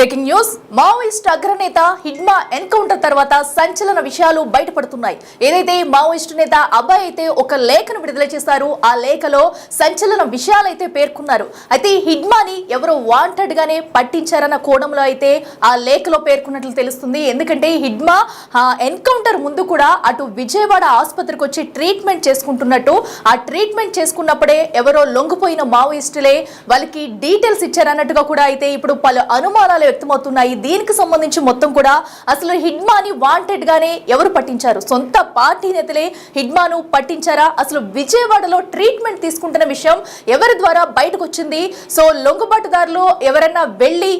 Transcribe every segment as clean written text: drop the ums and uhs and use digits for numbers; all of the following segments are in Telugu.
Breaking news. మావోయిస్ట్ అగ్రనేత హిడ్మా ఎన్కౌంటర్ తర్వాత సంచలన విషయాలు బయటపడుతున్నాయి. ఏదైతే మావోయిస్ట్ నేత అభయ్ అయితే ఒక లేఖను విడుదల చేశారు. ఆ లేఖలో సంచలన విషయాలైతే పేర్కొన్నారు. అయితే హిడ్మాని ఎవరో వాంటెడ్ గానే పట్టించారన్న కోణంలో అయితే ఆ లేఖలో పేర్కొన్నట్లు తెలుస్తుంది. ఎందుకంటే హిడ్మా ఎన్కౌంటర్ ముందు కూడా అటు విజయవాడ ఆసుపత్రికి వచ్చి ట్రీట్మెంట్ చేసుకుంటున్నట్టు, ఆ ట్రీట్మెంట్ చేసుకున్నప్పుడే ఎవరో లొంగిపోయిన మావోయిస్టులే వాళ్ళకి డీటెయిల్స్ ఇచ్చారన్నట్టుగా కూడా అయితే ఇప్పుడు పలు అనుమానాలు వ్యక్తమవుతున్నాయి. దీనికి సంబంధించి మొత్తం కూడా అసలు హిడ్మాని వాంటెడ్ గానే ఎవరు పట్టించారు? సొంత పార్టీ నేతలే హిడ్మాను పట్టించారా? అసలు విజయవాడలో ట్రీట్మెంట్ తీసుకుంటున్న ఎవరి ద్వారా బయటకు వచ్చింది? సో లొంగుబాటుదారులు ఎవరైనా వెళ్లి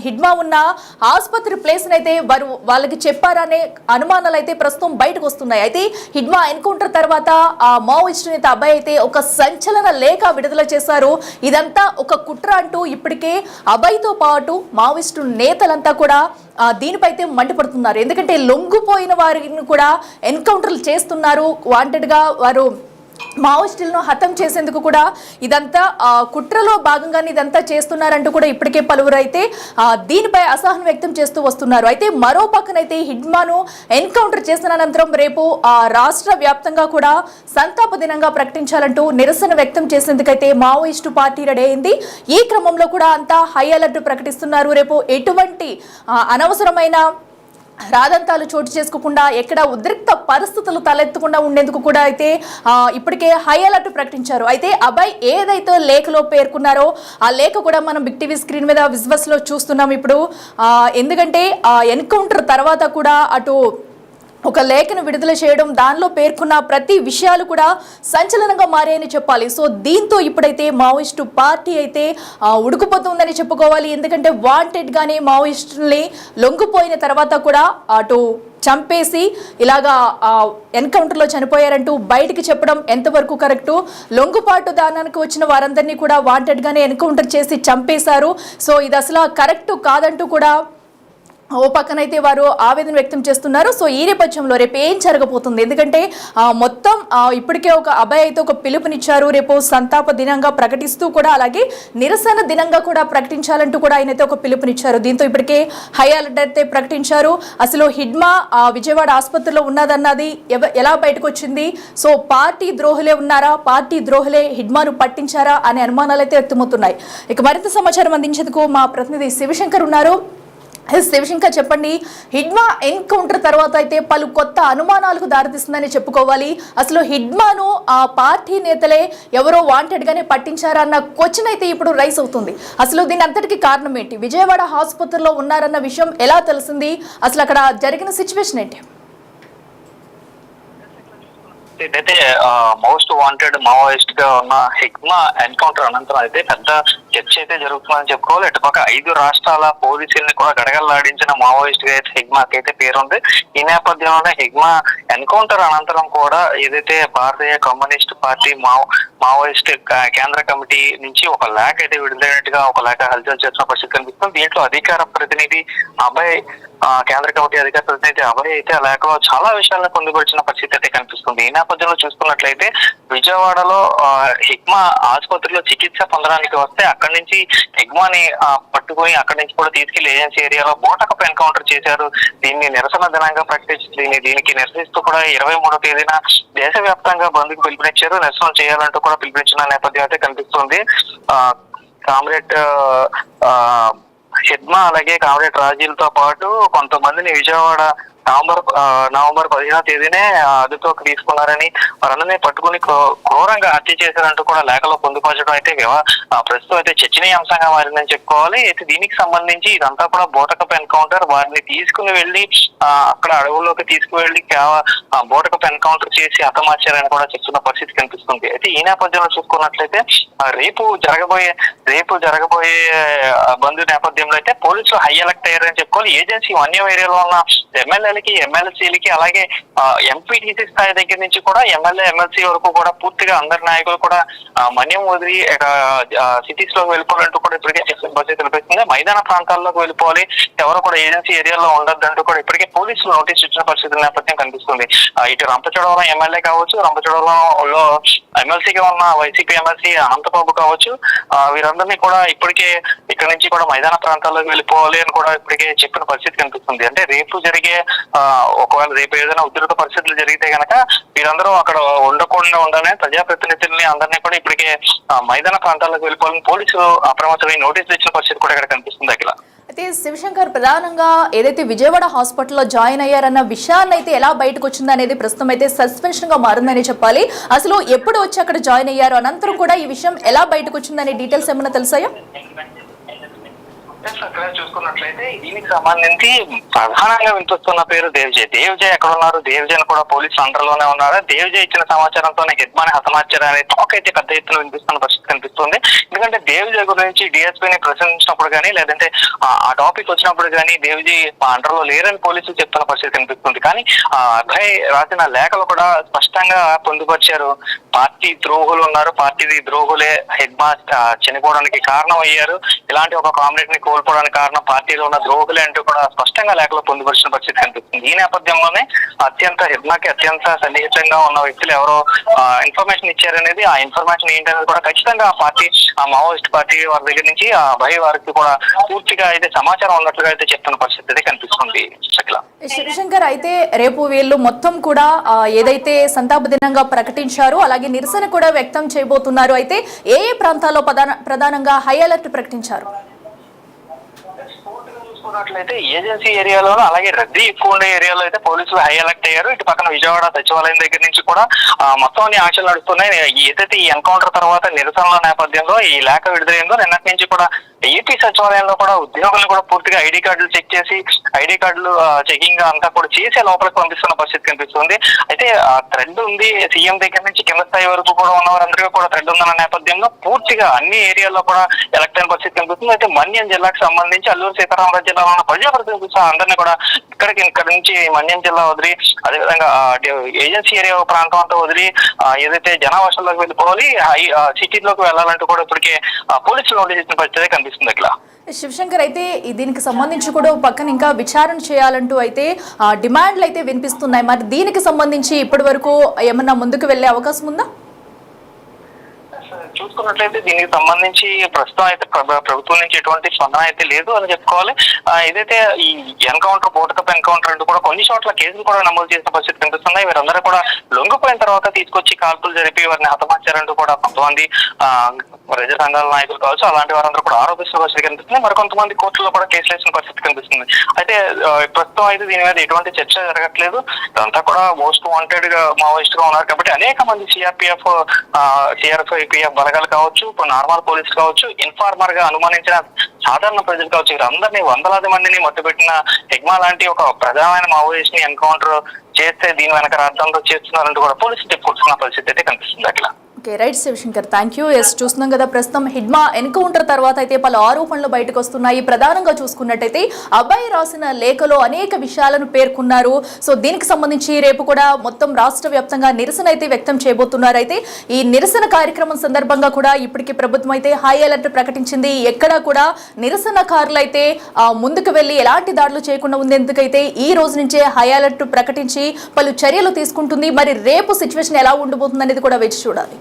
హిడ్మా ఉన్న ఆసుపత్రి ప్లేస్ అయితే వాళ్ళకి చెప్పారనే అనుమానాలు అయితే ప్రస్తుతం బయటకు వస్తున్నాయి. అయితే హిడ్మా ఎన్కౌంటర్ తర్వాత ఆ మావోయిస్ట్ నేత అభయ్ అయితే ఒక సంచలన లేఖ విడుదల చేశారు. ఇదంతా ఒక కుట్ర అంటూ ఇప్పటికే అభయ్తో పాటు మావోయిస్టు నేతలంతా కూడా దీనిపై అయితే మండిపడుతున్నారు. ఎందుకంటే లొంగిపోయిన వారిని కూడా ఎన్కౌంటర్లు చేస్తున్నారు. వాంటెడ్ గా వారు మావోయిస్టులను హతం చేసేందుకు కూడా ఇదంతా కుట్రలో భాగంగానే ఇదంతా చేస్తున్నారంటూ కూడా ఇప్పటికే పలువురు అయితే దీనిపై అసహనం వ్యక్తం చేస్తూ వస్తున్నారు. అయితే మరో పక్కనైతే హిడ్మాను ఎన్కౌంటర్ చేసిన అనంతరం రేపు రాష్ట్ర వ్యాప్తంగా కూడా సంతాప దినంగా ప్రకటించాలంటూ నిరసన వ్యక్తం చేసేందుకైతే మావోయిస్టు పార్టీ రెడీ అయింది. ఈ క్రమంలో కూడా అంతా హై అలర్ట్ ప్రకటిస్తున్నారు. రేపు ఎటువంటి అనవసరమైన రాదంతాలు చోటు చేసుకోకుండా, ఎక్కడ ఉద్రిక్త పరిస్థితులు తలెత్తకుండా ఉండేందుకు కూడా అయితే ఇప్పటికే హై అలర్ట్ ప్రకటించారు. అయితే అభయ్ ఏదైతే లేఖలో పేర్కొన్నారో ఆ లేఖ కూడా మనం బిగ్ టీవీ స్క్రీన్ మీద విజువల్స్ లో చూస్తున్నాం ఇప్పుడు. ఎందుకంటే ఎన్కౌంటర్ తర్వాత కూడా అటు ఒక లేఖను విడుదల చేయడం, దానిలో పేర్కొన్న ప్రతి విషయాలు కూడా సంచలనంగా మారాయని చెప్పాలి. సో దీంతో ఇప్పుడైతే మావోయిస్టు పార్టీ అయితే ఉడుకుపోతుందని చెప్పుకోవాలి. ఎందుకంటే వాంటెడ్ గానే మావోయిస్టుల్ని లొంగిపోయిన తర్వాత కూడా అటు చంపేసి ఇలాగా ఎన్కౌంటర్లో చనిపోయారంటూ బయటికి చెప్పడం ఎంతవరకు కరెక్టు? లొంగుపాటు దానానికి వచ్చిన వారందరినీ కూడా వాంటెడ్ గానే ఎన్కౌంటర్ చేసి చంపేశారు. సో ఇది అసలు కరెక్టు కాదంటూ కూడా ఓ పక్కనైతే వారు ఆవేదన వ్యక్తం చేస్తున్నారు. సో ఈ నేపథ్యంలో రేపు ఏం జరగబోతుంది? ఎందుకంటే మొత్తం ఇప్పటికే ఒక అభయ్ అయితే ఒక పిలుపునిచ్చారు. రేపు సంతాప దినంగా ప్రకటిస్తూ కూడా, అలాగే నిరసన దినంగా కూడా ప్రకటించాలంటూ కూడా ఆయన అయితే ఒక పిలుపునిచ్చారు. దీంతో ఇప్పటికే హై అలర్ట్ అయితే ప్రకటించారు. అసలు హిడ్మా విజయవాడ ఆసుపత్రిలో ఉన్నదన్నది ఎలా బయటకు వచ్చింది? సో పార్టీ ద్రోహులే ఉన్నారా? పార్టీ ద్రోహులే హిడ్మాను పట్టించారా అనే అనుమానాలు అయితే వ్యక్తమవుతున్నాయి. ఇక మరింత సమాచారం అందించేందుకు మా ప్రతినిధి శివశంకర్ ఉన్నారు. శివశంకర్, చెప్పండి. హిడ్మా ఎన్కౌంటర్ తర్వాత అయితే పలు కొత్త అనుమానాలకు దారితీస్తుందని చెప్పుకోవాలి. అసలు హిడ్మాను ఆ పార్టీ నేతలే ఎవరో వాంటెడ్ గానే పట్టించారా అన్న క్వశ్చన్ అయితే ఇప్పుడు రైస్ అవుతుంది. అసలు దీని అంతటికి కారణం ఏంటి? విజయవాడ ఆసుపత్రిలో ఉన్నారన్న విషయం ఎలా తెలిసింది? అసలు అక్కడ జరిగిన సిచ్యువేషన్ ఏంటి? ఇదైతే మోస్ట్ వాంటెడ్ మావోయిస్ట్ గా ఉన్న హిడ్మా ఎన్కౌంటర్ అనంతరం అయితే పెద్ద చర్చ అయితే జరుగుతుందని చెప్పుకోవాలి. ఇటుపక్క 5 రాష్ట్రాల పోలీసుల్ని కూడా గడగడలాడించిన మావోయిస్ట్ గా అయితే హిడ్మాకి అయితే పేరుంది. ఈ నేపథ్యంలోనే హిడ్మా ఎన్కౌంటర్ అనంతరం కూడా ఏదైతే భారతీయ కమ్యూనిస్ట్ పార్టీ మావోయిస్ట్ కేంద్ర కమిటీ నుంచి ఒక లేఖ అయితే విడుదలైనట్టుగా ఒక లేఖ హల్చల్ చేస్తున్న పరిస్థితి కనిపిస్తుంది. దీంట్లో అధికార ప్రతినిధి అభయ్, కేంద్ర కమిటీ అధికార ప్రతినిధి అభయ్ అయితే ఆ లేఖలో చాలా విషయాలను పొందుపరిచిన పరిస్థితి అయితే కనిపిస్తుంది. ఈ నేపథ్యంలో చూసుకున్నట్లయితే విజయవాడలో హిడ్మా ఆసుపత్రిలో చికిత్స పొందడానికి వస్తే అక్కడి నుంచి హిడ్మాని పట్టుకుని అక్కడి నుంచి కూడా తీసుకెళ్లి ఏజెన్సీ ఏరియాలో బోటకపు ఎన్కౌంటర్ చేశారు. దీన్ని నిరసన దినంగా ప్రకటించి దీనికి నిరసిస్తూ కూడా 23వ తేదీన దేశవ్యాప్తంగా బంద్కు పిలుపునిచ్చారు. నిరసన చేయాలంటూ కూడా పిలుపునిచ్చిన నేపథ్యం అయితే కనిపిస్తుంది. కామ్రేడ్ హిడ్మా అలాగే కామ్రేడ్ రాజీలతో పాటు కొంతమందిని విజయవాడ నవంబర్ 15వ తేదీనే అదుపులోకి తీసుకున్నారని, వారందరినీ పట్టుకుని ఘోరంగా హత్య చేశారంటూ కూడా లేఖలో పొందుపరచడం అయితే ప్రస్తుతం అయితే చర్చనీయాంశంగా మారిందని చెప్పుకోవాలి. అయితే దీనికి సంబంధించి ఇదంతా కూడా బోటకపు ఎన్కౌంటర్, వారిని తీసుకుని వెళ్లి అక్కడ అడవుల్లోకి తీసుకువెళ్లి బోటకపు ఎన్కౌంటర్ చేసి హతమార్చారని కూడా చెప్తున్న పరిస్థితి కనిపిస్తుంది. అయితే ఈ నేపథ్యంలో చూసుకున్నట్లయితే రేపు జరగబోయే బంద్ నేపథ్యంలో అయితే పోలీసులు హై అలర్ట్ అయ్యారని చెప్పుకోవాలి. ఏజెన్సీ వన్యం ఏరియాలో ఉన్న ఎమ్మెల్యేలకి, ఎమ్మెల్సీలకి, అలాగే ఎంపీటీసీ స్థాయి దగ్గర నుంచి కూడా ఎమ్మెల్యే, ఎమ్మెల్సీ వరకు కూడా పూర్తిగా అందరి నాయకులు కూడా మన్యం వదిలి సిటీస్ లోకి వెళ్ళిపోవాలంటూ కూడా ఇప్పటికే చెప్పిన పరిస్థితి కనిపిస్తుంది. మైదాన ప్రాంతాల్లోకి వెళ్ళిపోవాలి, ఎవరు కూడా ఏజెన్సీ ఏరియాలో ఉండొద్దంటూ కూడా ఇప్పటికే పోలీసులు నోటీస్ ఇచ్చిన పరిస్థితి నేపథ్యం కనిపిస్తుంది. ఇటు రంపచోడవరం ఎమ్మెల్యే కావచ్చు, రంపచోడవరంలో ఎమ్మెల్సీగా ఉన్న వైసీపీ ఎమ్మెల్సీ అనంతబాబు కావచ్చు, వీరందరినీ కూడా ఇప్పటికే ఇక్కడ నుంచి కూడా మైదాన ప్రాంతాల్లోకి వెళ్ళిపోవాలి అని కూడా ఇప్పటికే చెప్పిన పరిస్థితి కనిపిస్తుంది. అంటే రేపు జరిగే ఒకవేళ రేపు ఏదైనా ఉధృత పరిస్థితులు జరిగితే గనక వీరందరూ అక్కడ ఉండకుండా ఉండాలని ప్రజాప్రతినిధుల్ని అందరినీ కూడా ఇప్పటికే మైదాన ప్రాంతాల్లోకి వెళ్ళిపోవాలని పోలీసులు అప్రమత్తమై నోటీసులు ఇచ్చిన పరిస్థితి కూడా ఇక్కడ కనిపిస్తుంది. అఖిల, అయితే శివశంకర్ ప్రధానంగా ఏదైతే విజయవాడ హాస్పిటల్లో జాయిన్ అయ్యారన్న విషయాన్ని అయితే ఎలా బయటకు వచ్చింది అనేది ప్రస్తుతం అయితే సస్పెన్షన్ గా మారిందని చెప్పాలి. అసలు ఎప్పుడు వచ్చి అక్కడ జాయిన్ అయ్యారు, అనంతరం కూడా ఈ విషయం ఎలా బయటకు వచ్చిందనే డీటెయిల్స్ ఏమైనా తెలుసాయా? అక్కడ చూసుకున్నట్లయితే దీనికి సంబంధించి ప్రధానంగా వినిపిస్తున్న పేరు దేవ్జయ్. దేవ్జయ్ ఎక్కడ ఉన్నారు, దేవ్జయ్ కూడా పోలీసులు అండర్లోనే ఉన్నారు. దేవ్జయ్ ఇచ్చిన సమాచారంతోనే హెడ్మాని హతమార్చారనే టాక్ అయితే పెద్ద ఎత్తున వినిపిస్తున్న పరిస్థితి కనిపిస్తుంది. ఎందుకంటే దేవ్జయ్ గురించి డిఎస్పీని ప్రశ్నించినప్పుడు కానీ లేదంటే ఆ టాపిక్ వచ్చినప్పుడు కానీ దేవ్జయ్ అండర్లో లేరని పోలీసులు చెప్తున్న పరిస్థితి కనిపిస్తుంది. కానీ అభయ్ రాసిన లేఖలు కూడా స్పష్టంగా పొందుపరిచారు. పార్టీ ద్రోహులు ఉన్నారు, పార్టీ ద్రోహులే హెడ్మా చనిపోవడానికి కారణం అయ్యారు, ఇలాంటి ఒక కామ్రేడ్ ని కోల్పోవడానికి కారణం పార్టీలో ఉన్న ద్రోహులే అంటూ కూడా స్పష్టంగా లేఖలో పొందుపరిచిన పరిస్థితి కనిపిస్తుంది. ఈ నేపథ్యంలోనే హెడ్మాకి అత్యంత సన్నిహితంగా ఉన్న వ్యక్తులు ఎవరో ఇన్ఫర్మేషన్ ఇచ్చారనేది, ఆ ఇన్ఫర్మేషన్ ఏంటనేది కూడా ఖచ్చితంగా ఆ మావోయిస్ట్ పార్టీ వారి దగ్గర నుంచి ఆ భయ వారికి కూడా పూర్తిగా అయితే సమాచారం ఉన్నట్లుగా అయితే చెప్తున్న పరిస్థితి అయితే కనిపిస్తుంది. శివశంకర్, అయితే రేపు వీళ్ళు మొత్తం కూడా ఏదైతే సంతాప దినంగా ప్రకటించారో అలాగే నిరసన కూడా వ్యక్తం చేయబోతున్నారు. అయితే ఏ ప్రాంతాల్లో ప్రధానంగా హై అలర్ట్ ప్రకటించారు? చూసుకున్నట్లయితే ఏజెన్సీ ఏరియాలోనూ అలాగే రద్దీ ఎక్కువ ఉండే ఏరియాలో అయితే పోలీసులు హై అలర్ట్ అయ్యారు. ఇటు పక్కన విజయవాడ సచివాలయం దగ్గర నుంచి కూడా మొత్తం అన్ని ఆంక్షలు నడుస్తున్నాయి. ఏదైతే ఈ ఎన్కౌంటర్ తర్వాత నిరసనల నేపథ్యంలో ఈ లేఖ విడుదలైందో నిన్నటి నుంచి కూడా ఏపీ సచివాలయంలో కూడా ఉద్యోగులను కూడా పూర్తిగా ఐడి కార్డులు చెక్ చేసి ఐడి కార్డులు చెకింగ్ అంతా కూడా చేసే లోపలికి పంపిస్తున్న పరిస్థితి కనిపిస్తుంది. అయితే థ్రెడ్ ఉంది, సీఎం దగ్గర నుంచి కింద స్థాయి వరకు కూడా ఉన్నవారందరికీ కూడా థ్రెడ్ ఉందన్న నేపథ్యంలో పూర్తిగా అన్ని ఏరియాల్లో కూడా ఎలక్ట్ అయిన పరిస్థితి కనిపిస్తుంది. అయితే మన్యం జిల్లాకు సంబంధించి అల్లూరు సీతారామరాజు జిల్లాలో ఉన్న ప్రజాప్రతినిధులు అందరినీ కూడా ఇక్కడ నుంచి మన్యం జిల్లా వదిలి అదేవిధంగా ఏజెన్సీ ఏరియా ప్రాంతం అంతా వదిలి ఏదైతే జనావాసాల్లోకి వెళ్ళిపోవాలి, సిటీలోకి వెళ్ళాలంటూ కూడా ఇప్పటికే పోలీసులు నోటీస్ ఇచ్చిన పరిస్థితి కనిపిస్తుంది. శివశంకర్, అయితే దీనికి సంబంధించి కూడా పక్కన ఇంకా విచారణ చేయాలంటూ అయితే డిమాండ్లు అయితే వినిపిస్తున్నాయి. మరి దీనికి సంబంధించి ఇప్పటి వరకు ఏమన్నా ముందుకు వెళ్లే అవకాశం ఉందా? చూసుకున్నట్లయితే దీనికి సంబంధించి ప్రస్తుతం అయితే ప్రభుత్వం నుంచి ఎటువంటి స్పందన అయితే లేదు అని చెప్పుకోవాలి. ఏదైతే ఈ ఎన్కౌంటర్ బోటకప్ ఎన్కౌంటర్ అంటూ కూడా కొన్ని చోట్ల కేసులు కూడా నమోదు చేసిన పరిస్థితి కనిపిస్తున్నాయి. వీరందరూ కూడా లొంగిపోయిన తర్వాత తీసుకొచ్చి కాల్పులు జరిపి వారిని హతమార్చారంటూ కూడా కొంతమంది ప్రజా సంఘాల నాయకులు కావచ్చు అలాంటి వారందరూ కూడా ఆరోపిస్తున్న పరిస్థితి కనిపిస్తుంది. మరికొంతమంది కోర్టులో కూడా కేసులు వేసిన పరిస్థితి కనిపిస్తుంది. అయితే ప్రస్తుతం అయితే దీని మీద ఎటువంటి చర్చ జరగట్లేదు. ఇదంతా కూడా మోస్ట్ వాంటెడ్ గా మావోయిస్ట్ గా ఉన్నారు కాబట్టి అనేక మంది సిఆర్పిఎఫ్ బలగాలు కావచ్చు, ఇప్పుడు నార్మల్ పోలీసు కావచ్చు, ఇన్ఫార్మర్ గా అనుమానించిన సాధారణ ప్రజలు కావచ్చు, వీరందరినీ వందలాది మందిని మట్టుపెట్టిన హెగ్మా లాంటి ఒక ప్రధానమైన మావోయిస్ట్ ని ఎన్కౌంటర్ చేస్తే దీని వెనక అర్థంతో చేస్తున్నారంటూ కూడా పోలీసులు చెప్పుకుంటున్న పరిస్థితి అయితే కనిపిస్తుంది. అట్లా okay, right Shivshankar, thank you. Yes, చూస్తున్నాం కదా ప్రస్తుతం హిడ్మా ఎన్కౌంటర్ తర్వాత అయితే పలు ఆరోపణలు బయటకు వస్తున్నాయి. ప్రధానంగా చూసుకున్నట్టయితే అబ్బాయి రాసిన లేఖలో అనేక విషయాలను పేర్కొన్నారు. సో దీనికి సంబంధించి రేపు కూడా మొత్తం రాష్ట్ర వ్యాప్తంగా నిరసన అయితే వ్యక్తం చేయబోతున్నారు. అయితే ఈ నిరసన కార్యక్రమం సందర్భంగా కూడా ఇప్పటికీ ప్రభుత్వం అయితే హై అలర్ట్ ప్రకటించింది. ఎక్కడా కూడా నిరసనకారులు అయితే ముందుకు వెళ్లి ఎలాంటి దాడులు చేయకుండా ఉండేందుకైతే ఈ రోజు నుంచే హై అలర్ట్ ప్రకటించి పలు చర్యలు తీసుకుంటుంది. మరి రేపు సిచ్యువేషన్ ఎలా ఉండబోతుంది అనేది కూడా వేచి చూడాలి.